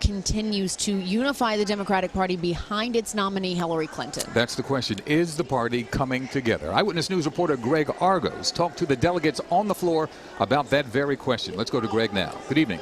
continues to unify the Democratic Party behind its nominee, Hillary Clinton. That's the question. Is the party coming together? Eyewitness News reporter Greg Argos talked to the delegates on the floor about that very question. Let's go to Greg now. Good evening.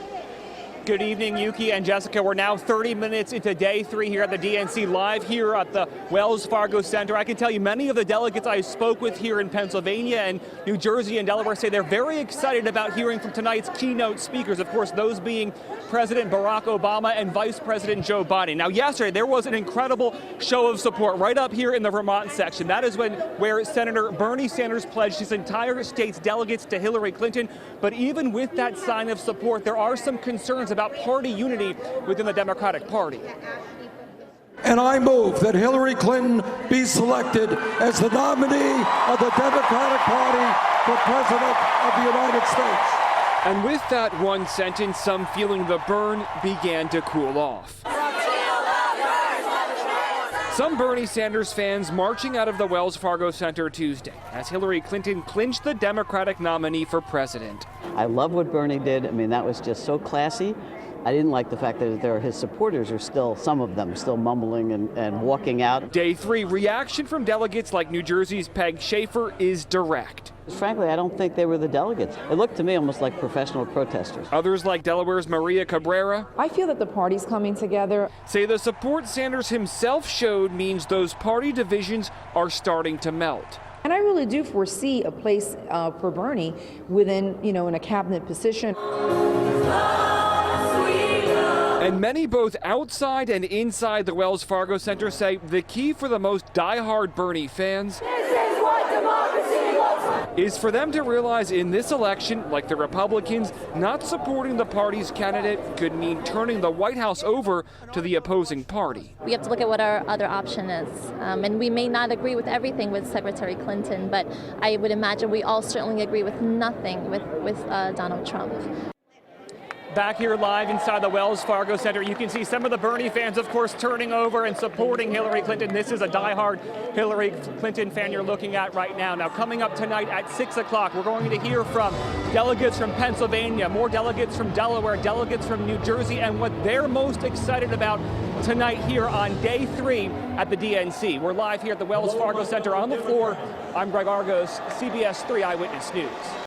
Good evening, Yuki and Jessica. We're now 30 minutes into day 3 here at the DNC, live here at the Wells Fargo Center. I can tell you many of the delegates I spoke with here in Pennsylvania and New Jersey and Delaware say they're very excited about hearing from tonight's keynote speakers, of course, those being President Barack Obama and Vice President Joe Biden. Now, yesterday, there was an incredible show of support right up here in the Vermont section. That is where Senator Bernie Sanders pledged his entire state's delegates to Hillary Clinton. But even with that sign of support, there are some concerns about party unity within the Democratic Party. And I move that Hillary Clinton be selected as the nominee of the Democratic Party for President of the United States. And with that one sentence, some feeling the burn began to cool off. Some Bernie Sanders fans marching out of the Wells Fargo Center Tuesday as Hillary Clinton clinched the Democratic nominee for president. I love what Bernie did. I mean, that was just so classy. I didn't like the fact that his supporters are still, some of them, still mumbling and walking out. Day 3, reaction from delegates like New Jersey's Peg Schaefer is direct. Frankly, I don't think they were the delegates. It looked to me almost like professional protesters. Others, like Delaware's Maria Cabrera, I feel that the party's coming together. Say the support Sanders himself showed means those party divisions are starting to melt. And I really do foresee a place for Bernie within, in a cabinet position. And many both outside and inside the Wells Fargo Center say the key for the most diehard Bernie fans is for them to realize in this election, like the Republicans, not supporting the party's candidate could mean turning the White House over to the opposing party. We have to look at what our other option is. And we may not agree with everything with Secretary Clinton, but I would imagine we all certainly agree with nothing with Donald Trump. Back here live inside the Wells Fargo Center, you can see some of the Bernie fans, of course, turning over and supporting Hillary Clinton. This is a diehard Hillary Clinton fan you're looking at right now. Now, coming up tonight at 6 o'clock, we're going to hear from delegates from Pennsylvania, more delegates from Delaware, delegates from New Jersey, and what they're most excited about tonight here on day 3 at the DNC. We're live here at the Wells Fargo Center on the floor. I'm Greg Argos, CBS 3 Eyewitness News.